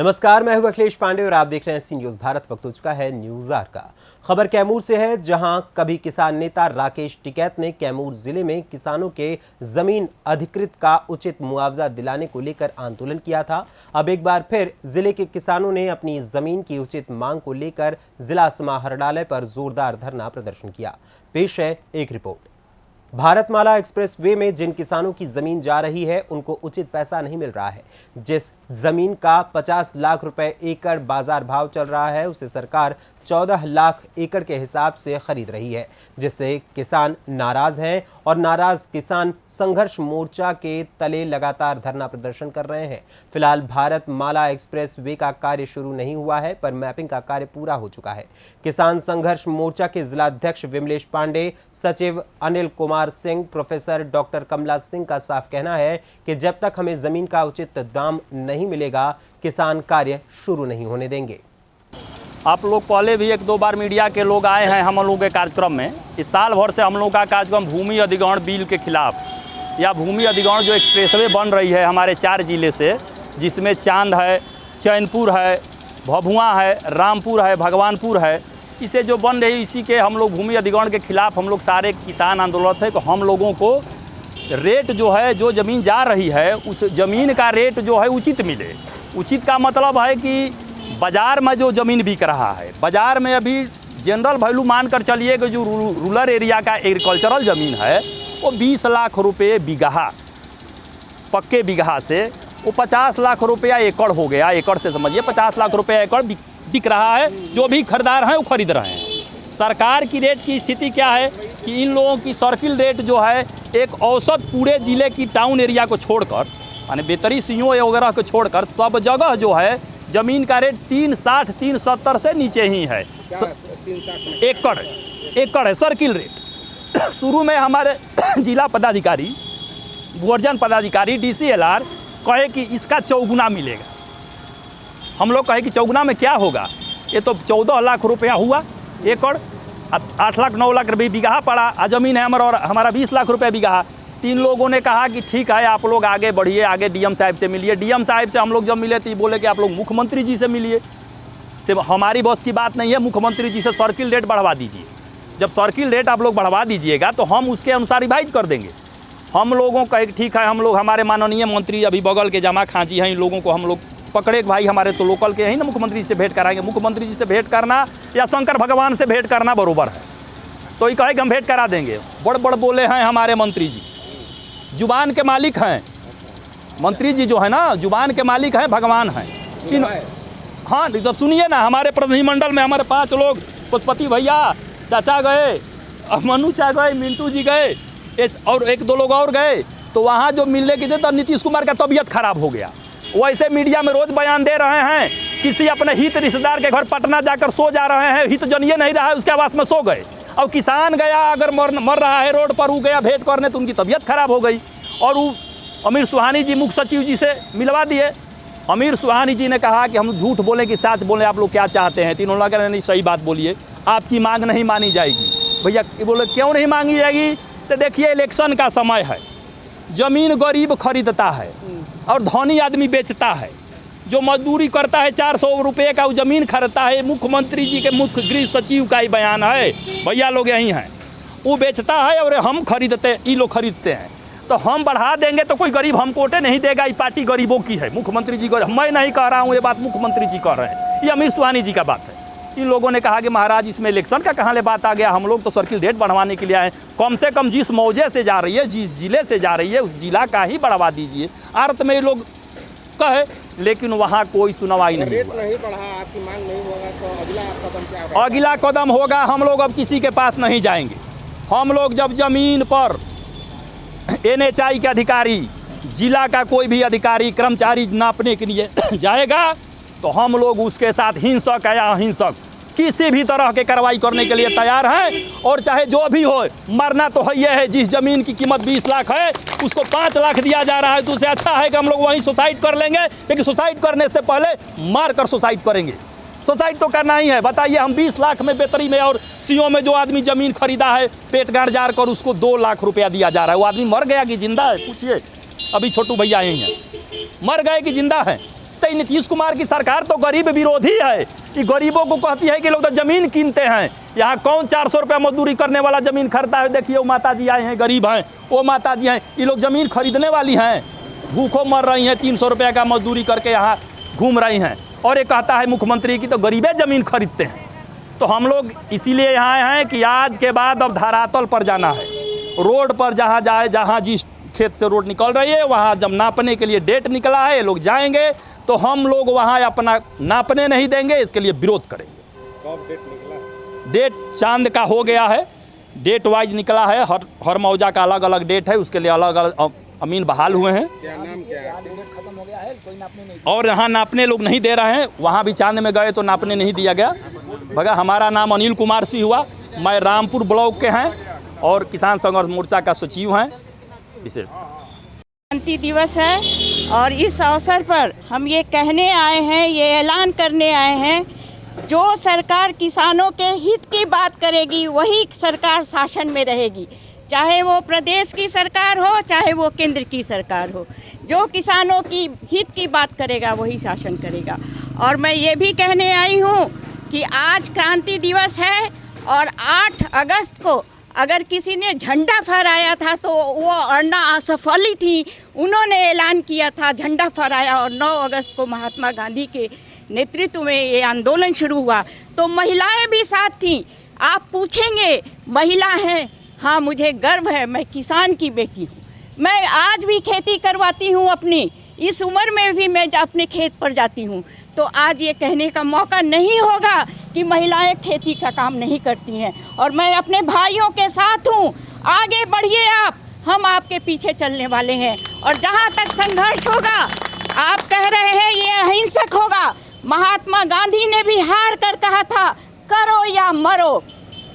नमस्कार, मैं हूं अखिलेश पांडे और आप देख रहे हैं सी न्यूज भारत। वक्त हो चुका है न्यूज आवर का। खबर कैमूर से है, जहां कभी किसान नेता राकेश टिकैत ने कैमूर जिले में किसानों के जमीन अधिकृत का उचित मुआवजा दिलाने को लेकर आंदोलन किया था। अब एक बार फिर जिले के किसानों ने अपनी जमीन की उचित मांग को लेकर जिला समाहरणालय पर जोरदार धरना प्रदर्शन किया। पेश है एक रिपोर्ट। भारतमाला एक्सप्रेस वे में जिन किसानों की जमीन जा रही है उनको उचित पैसा नहीं मिल रहा है। जिस जमीन का 50 लाख रुपए एकड़ बाजार भाव चल रहा है उसे सरकार 14 लाख एकड़ के हिसाब से खरीद रही है, जिससे किसान नाराज हैं और नाराज किसान संघर्ष मोर्चा के तले लगातार धरना प्रदर्शन कर रहे हैं। फिलहाल भारतमाला एक्सप्रेस वे का कार्य शुरू नहीं हुआ है, पर मैपिंग का कार्य पूरा हो चुका है। किसान संघर्ष मोर्चा के जिलाध्यक्ष विमलेश पांडे, सचिव अनिल कुमार सिंह, प्रोफेसर डॉक्टर कमला सिंह का साफ कहना है कि जब तक हमें जमीन का उचित दाम नहीं मिलेगा, किसान कार्य शुरू नहीं होने देंगे। आप लोग पहले भी एक दो बार मीडिया के लोग आए हैं हम लोगों के कार्यक्रम में। इस साल भर से हम लोग का कार्यक्रम भूमि अधिग्रहण बिल के खिलाफ या भूमि अधिग्रहण जो एक्सप्रेसवे बन रही है हमारे 4 जिले से, जिसमें चांद है, चैनपुर है, भभुआ है, रामपुर है, भगवानपुर है, इसे जो बन रही इसी के हम लोग भूमि अधिग्रहण के खिलाफ हम लोग सारे किसान आंदोलन थे। तो हम लोगों को रेट जो है, जो ज़मीन जा रही है उस ज़मीन का रेट जो है उचित मिले। उचित का मतलब है कि बाज़ार में जो ज़मीन बिक रहा है, बाज़ार में अभी जनरल वैल्यू मान कर चलिए कि जो रूरल एरिया का एग्रीकल्चरल ज़मीन है वो 20 लाख रुपये बीघा, पक्के बीघा से वो 50 लाख रुपया एकड़ हो गया। एकड़ से समझिए 50 लाख रुपया एकड़ बिक रहा है। जो भी खरीदार हैं वो खरीद रहे हैं। सरकार की रेट की स्थिति क्या है कि इन लोगों की सर्किल रेट जो है एक औसत पूरे ज़िले की टाउन एरिया को छोड़कर, यानी बेतरी सीओ वगैरह को छोड़कर सब जगह जो है ज़मीन का रेट 360 370 से नीचे ही है। एकड़ है सर्किल रेट। शुरू में हमारे जिला पदाधिकारी, भूअर्जन पदाधिकारी, DCLR कहे कि इसका 4 मिलेगा। हम लोग कहे कि 4 में क्या होगा, ये तो 14 लाख रुपया हुआ एकड़, 8 लाख 9 लाख रुपये बीघा पड़ा। ज़मीन है हमारा 20 लाख रुपये बीघा। 3 लोगों ने कहा कि ठीक है, आप लोग आगे बढ़िए, आगे DM साहब से मिलिए। DM साहब से हम लोग जब मिले तो ये बोले कि आप लोग मुख्यमंत्री जी से मिलिए। सिर्फ हमारी बस की बात नहीं है, मुख्यमंत्री जी से सर्किल रेट बढ़वा दीजिए। जब सर्किल रेट आप लोग बढ़वा दीजिएगा तो हम उसके अनुसार रिवाइज कर देंगे। हम लोगों का ठीक है, हम लोग हमारे माननीय मंत्री अभी बगल के जमा खां जी हैं, इन लोगों को हम लोग पकड़े भाई, हमारे तो लोकल के हैं ना, मुख्यमंत्री जी से भेंट कराएंगे। मुख्यमंत्री जी से भेंट करना या शंकर भगवान से भेंट करना बराबर है, तो ये कहे कि हम भेंट करा देंगे। बड़ बोले हैं हमारे मंत्री जी, जुबान के मालिक हैं मंत्री जी जो है ना, जुबान के मालिक हैं, भगवान हैं। हाँ, तो सुनिए ना, हमारे प्रतिनिधिमंडल में हमारे 5 लोग, पशुपति भैया, चाचा गए, मनु चा गए, मिंटू जी गए, और 1-2 लोग और गए। तो वहाँ जो मिलने की थी तो नीतीश कुमार का तबीयत खराब हो गया। वैसे मीडिया में रोज बयान दे रहे हैं, किसी अपने हित रिश्तेदार के घर पटना जाकर सो जा रहे हैं, हित जनिए नहीं रहा है उसके आवास में सो गए। और किसान गया अगर मर रहा है रोड पर, वो गया भेंट करने तो उनकी तबीयत खराब हो गई। और वो अमीर सुहानी जी मुख्य सचिव जी से मिलवा दिए। अमीर सुहानी जी ने कहा कि हम झूठ बोले कि सच बोले, आप लोग क्या चाहते हैं। तीनों लोग नहीं, सही बात बोलिए, आपकी मांग नहीं मानी जाएगी। भैया बोले क्यों नहीं मांगी जाएगी, तो देखिए इलेक्शन का समय है, ज़मीन गरीब खरीदता है और धनी आदमी बेचता है। जो मजदूरी करता है 400 रुपये का वो ज़मीन खरीदता है। मुख्यमंत्री जी के मुख्य गृह सचिव का ही बयान है, भैया लोग यही हैं। वो बेचता है और हम खरीदते, ये लोग खरीदते हैं। तो हम बढ़ा देंगे तो कोई गरीब हमको वोटें नहीं देगा। ये पार्टी गरीबों की है, मुख्यमंत्री जी गरीब, मैं नहीं कह रहा हूँ, ये बात मुख्यमंत्री जी कह रहे हैं, ये अमीर सुहानी जी का बात है। इन लोगों ने कहा कि महाराज इसमें इलेक्शन का कहाँ ले बात आ गया, हम लोग तो सर्किल रेट बढ़वाने के लिए आए। कम से कम जिस मौजे से जा रही है, जिस जिले से जा रही है, उस जिला का ही बढ़वा दीजिए। अर्थ में ये लोग कहे, लेकिन वहाँ कोई सुनवाई नहीं हुआ। नहीं बढ़ा, आपकी मांग नहीं होगा तो अगला कदम क्या होगा? अगला कदम होगा, हम लोग अब किसी के पास नहीं जाएंगे। हम लोग जब जमीन पर NHI के अधिकारी, जिला का कोई भी अधिकारी, कर्मचारी नापने के लिए जाएगा तो हम लोग उसके साथ हिंसक या अहिंसक किसी भी तरह के कार्रवाई करने के लिए तैयार हैं। और चाहे जो भी हो, मरना तो है ये है। जिस ज़मीन की कीमत 20 लाख है उसको 5 लाख दिया जा रहा है, तो उससे अच्छा है कि हम लोग वहीं सुसाइड कर लेंगे। लेकिन सुसाइड करने से पहले मार कर सुसाइड करेंगे। सुसाइड तो करना ही है। बताइए, हम 20 लाख में बेतरी में और सीओ में जो आदमी ज़मीन खरीदा है पेट गाड़ जार कर, उसको 2 लाख रुपया दिया जा रहा है। वो आदमी मर गया कि जिंदा है, पूछिए। अभी छोटू भैया यही हैं, मर गए कि जिंदा है। तो ही नीतीश कुमार की सरकार तो गरीब विरोधी है कि गरीबों को कहती है कि लोग तो ज़मीन कीनते हैं। यहाँ कौन 400 रुपया मजदूरी करने वाला ज़मीन खरीदता है? देखिए वो माता जी आए हैं, गरीब हैं, वो माता जी हैं, ये लोग ज़मीन खरीदने वाली हैं, भूखों मर रही हैं, 300 रुपया का मजदूरी करके यहाँ घूम रही हैं। और ये कहता है मुख्यमंत्री की तो गरीबे ज़मीन खरीदते हैं। तो हम लोग इसीलिए यहाँ आए हैं कि आज के बाद अब धरातल पर जाना है, रोड पर जहाँ जाए, जहाँ जिस खेत से रोड निकल रही है वहाँ जब नापने के लिए डेट निकला है, ये लोग जाएंगे तो हम लोग वहाँ अपना नापने नहीं देंगे, इसके लिए विरोध करेंगे। कब डेट निकला? डेट चांद का हो गया है, डेट वाइज निकला है, हर मौजा का अलग अलग डेट है, उसके लिए अलग अलग अमीन बहाल हुए हैं। क्या नाम क्या है? खत्म हो गया है, कोई नापने नहीं। और यहाँ नापने लोग नहीं दे रहे हैं, वहाँ भी चांद में गए तो नापने नहीं दिया गया। बगा हमारा नाम अनिल कुमार सिंह हुआ, मैं रामपुर ब्लॉक के हैं और किसान संघर्ष मोर्चा का सचिव हैं विशेष। क्रांति दिवस है और इस अवसर पर हम ये कहने आए हैं, ये ऐलान करने आए हैं, जो सरकार किसानों के हित की बात करेगी वही सरकार शासन में रहेगी, चाहे वो प्रदेश की सरकार हो चाहे वो केंद्र की सरकार हो। जो किसानों की हित की बात करेगा वही शासन करेगा। और मैं ये भी कहने आई हूँ कि आज क्रांति दिवस है और 8 अगस्त को अगर किसी ने झंडा फहराया था तो वो अरुणा आसफअली थी, उन्होंने ऐलान किया था, झंडा फहराया और 9 अगस्त को महात्मा गांधी के नेतृत्व में ये आंदोलन शुरू हुआ। तो महिलाएं भी साथ थीं। आप पूछेंगे महिला हैं, हाँ मुझे गर्व है, मैं किसान की बेटी हूँ, मैं आज भी खेती करवाती हूँ अपनी, इस उम्र में भी मैं अपने खेत पर जाती हूँ। तो आज ये कहने का मौका नहीं होगा कि महिलाएं खेती का काम नहीं करती हैं। और मैं अपने भाइयों के साथ हूँ, आगे बढ़िए आप, हम आपके पीछे चलने वाले हैं। और जहाँ तक संघर्ष होगा, आप कह रहे हैं ये अहिंसक होगा, महात्मा गांधी ने भी हार कर कहा था करो या मरो,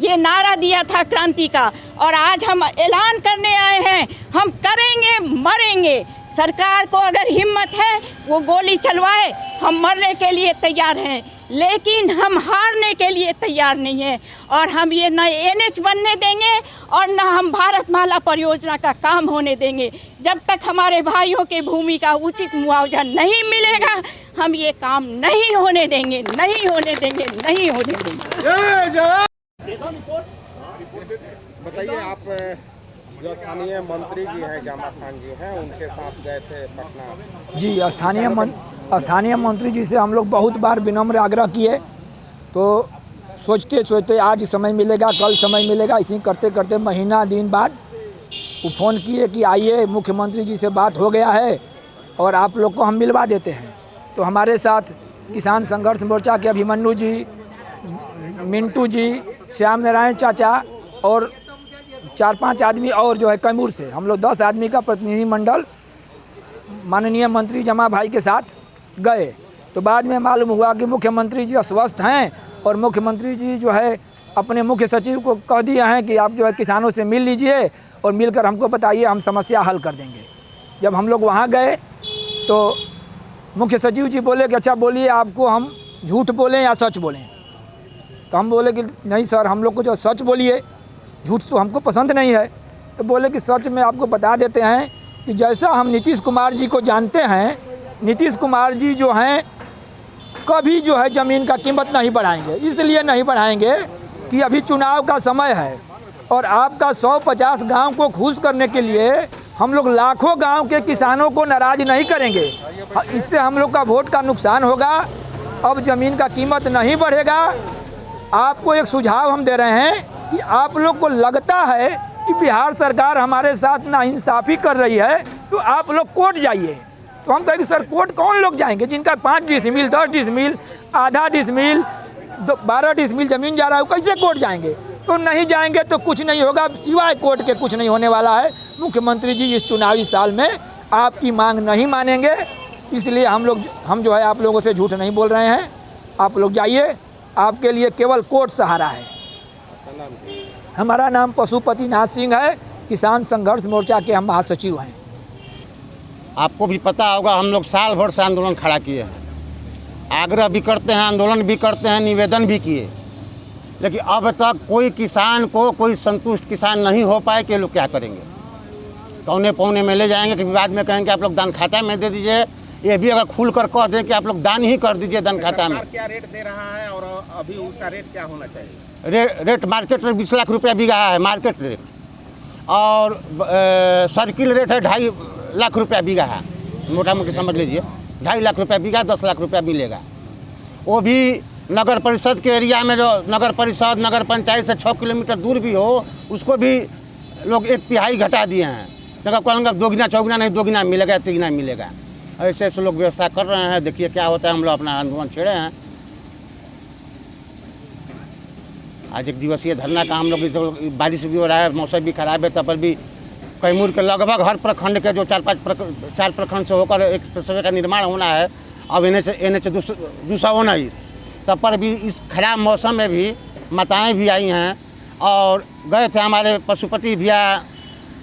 ये नारा दिया था क्रांति का। और आज हम ऐलान करने आए हैं, हम करेंगे मरेंगे। सरकार को अगर हिम्मत है वो गोली चलवाए, हम मरने के लिए तैयार हैं, लेकिन हम हारने के लिए तैयार नहीं हैं। और हम ये न NH बनने देंगे और न हम भारतमाला परियोजना का काम होने देंगे। जब तक हमारे भाइयों के भूमि का उचित मुआवजा नहीं मिलेगा, हम ये काम नहीं होने देंगे, नहीं होने देंगे, नहीं होने देंगे। बताइए, आप जो स्थानीय मंत्री जी हैं जामा खान जी हैं, उनके साथ गए थे पटना। जी, स्थानीय मंत्री जी से हम लोग बहुत बार विनम्र आग्रह किए, तो सोचते सोचते आज समय मिलेगा, कल समय मिलेगा, इसी करते करते महीना दिन बाद वो फ़ोन किए कि आइए मुख्यमंत्री जी से बात हो गया है और आप लोग को हम मिलवा देते हैं। तो हमारे साथ किसान संघर्ष मोर्चा के अभिमन्यु जी, मिंटू जी, श्याम नारायण चाचा और 4-5 आदमी और जो है कैमूर से, हम लोग 10 आदमी का प्रतिनिधि मंडल माननीय मंत्री जमा भाई के साथ गए। तो बाद में मालूम हुआ कि मुख्यमंत्री जी अस्वस्थ हैं और मुख्यमंत्री जी जो है अपने मुख्य सचिव को कह दिए हैं कि आप जो है किसानों से मिल लीजिए और मिलकर हमको बताइए, हम समस्या हल कर देंगे। जब हम लोग वहाँ गए तो मुख्य सचिव जी बोले कि अच्छा बोलिए, आपको हम झूठ बोलें या सच बोलें? तो हम बोले कि नहीं सर, हम लोग को जो सच बोलिए, झूठ तो हमको पसंद नहीं है। तो बोले कि सच में आपको बता देते हैं कि जैसा हम नीतीश कुमार जी को जानते हैं, नीतीश कुमार जी जो हैं कभी जो है ज़मीन का कीमत नहीं बढ़ाएंगे। इसलिए नहीं बढ़ाएंगे कि अभी चुनाव का समय है और आपका 150 गांव को खुश करने के लिए हम लोग लाखों गांव के किसानों को नाराज़ नहीं करेंगे, इससे हम लोग का वोट का नुकसान होगा। अब ज़मीन का कीमत नहीं बढ़ेगा। आपको एक सुझाव हम दे रहे हैं कि आप लोग को लगता है कि बिहार सरकार हमारे साथ नाइंसाफ़ी कर रही है, तो आप लोग कोर्ट जाइए। तो हम कहेंगे सर कोर्ट कौन लोग जाएंगे जिनका 5 डिसमिल, 10 डिसमिल, आधा डिसमिल, 12 डिसमिल ज़मीन जा रहा है, कैसे कोर्ट जाएंगे? तो नहीं जाएंगे तो कुछ नहीं होगा, सिवाय कोर्ट के कुछ नहीं होने वाला है। मुख्यमंत्री जी इस चुनावी साल में आपकी मांग नहीं मानेंगे, इसलिए हम जो है आप लोगों से झूठ नहीं बोल रहे हैं। आप लोग जाइए, आपके लिए केवल कोर्ट सहारा है। हमारा नाम पशुपति नाथ सिंह है, किसान संघर्ष मोर्चा के हम महासचिव हैं। आपको भी पता होगा, हम लोग साल भर से आंदोलन खड़ा किए हैं, आग्रह भी करते हैं, आंदोलन भी करते हैं, निवेदन भी किए, लेकिन अब तक कोई किसान को कोई संतुष्ट किसान नहीं हो पाए कि लोग क्या करेंगे। कौने पौने में ले जाएंगे कि बाद में कहेंगे आप लोग दान खाता में दे दीजिए ये भी अगर खुल कर कह दें कि आप लोग दान ही कर दीजिए धन खाता में। सरकार क्या रेट दे रहा है और अभी उसका रेट क्या होना चाहिए? रेट मार्केट रेट 20 लाख रुपया बिका है मार्केट रेट, और सर्किल रेट है 2.5 लाख रुपया बिका है, मोटा मोटी समझ लीजिए 2.5 लाख रुपया बिका, 10 लाख रुपया मिलेगा। वो भी नगर परिषद के एरिया में, जो नगर परिषद नगर पंचायत से 6 किलोमीटर दूर भी हो, उसको भी लोग 1/3 घटा दिए हैं। जगह कहूँगा दोगुना चौगुना नहीं, दोगुना मिलेगा, तिगुना मिलेगा, ऐसे ऐसे लोग व्यवस्था कर रहे हैं। देखिए क्या होता है। हम लोग अपना आंदोलन छेड़े हैं। आज 1 दिवसीय धरना का हम लोग, बारिश भी हो रहा है, मौसम भी खराब है, तब पर भी कैमूर के लगभग हर प्रखंड के जो 4 प्रखंड से होकर एक एक्सप्रेसवे का निर्माण होना है, अब NH 219, तब पर भी इस खराब मौसम में भी माताएं भी आई हैं और गए थे हमारे पशुपति भैया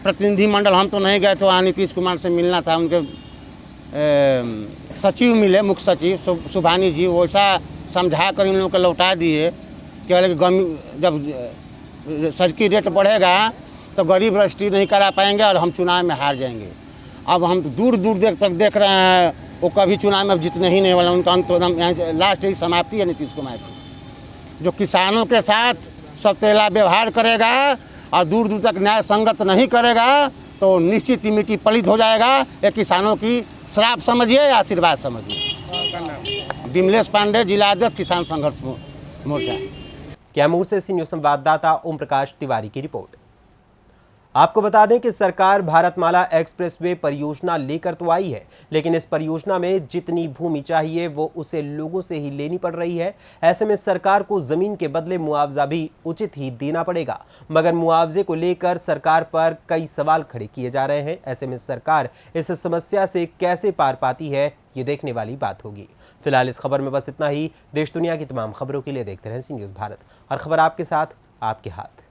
प्रतिनिधि मंडल। हम तो नहीं गए थे, वहाँ नीतीश कुमार से मिलना था, उनके सचिव मिले, मुख्य सचिव सुभानी जी, वैसा समझा कर इन लोगों को लौटा दिए कि जब सरकी रेट बढ़ेगा तो गरीब रजिस्ट्री नहीं करा पाएंगे और हम चुनाव में हार जाएंगे। अब हम दूर दूर तक देख रहे हैं, वो कभी चुनाव में जीतने ही नहीं वाला, उनका अंत एकदम यहाँ से लास्ट ही समाप्ति है नीतीश कुमार की। जो किसानों के साथ सौतेला व्यवहार करेगा और दूर दूर तक न्याय संगत नहीं करेगा तो निश्चित ही मिट्टी पलित हो जाएगा। ये किसानों की श्राप समझिए या आशीर्वाद समझिए। विमलेश पांडे, जिला अध्यक्ष, किसान संघर्ष मोर्चा। कैमूर से सी न्यूज़ संवाददाता ओम प्रकाश तिवारी की रिपोर्ट। आपको बता दें कि सरकार भारतमाला एक्सप्रेसवे परियोजना लेकर तो आई है, लेकिन इस परियोजना में जितनी भूमि चाहिए वो उसे लोगों से ही लेनी पड़ रही है। ऐसे में सरकार को जमीन के बदले मुआवजा भी उचित ही देना पड़ेगा, मगर मुआवजे को लेकर सरकार पर कई सवाल खड़े किए जा रहे हैं। ऐसे में सरकार इस समस्या से कैसे पार पाती है, ये देखने वाली बात होगी। फिलहाल इस खबर में बस इतना ही। देश दुनिया की तमाम खबरों के लिए देखते रहें सी न्यूज़ भारत, और खबर आपके साथ, आपके हाथ।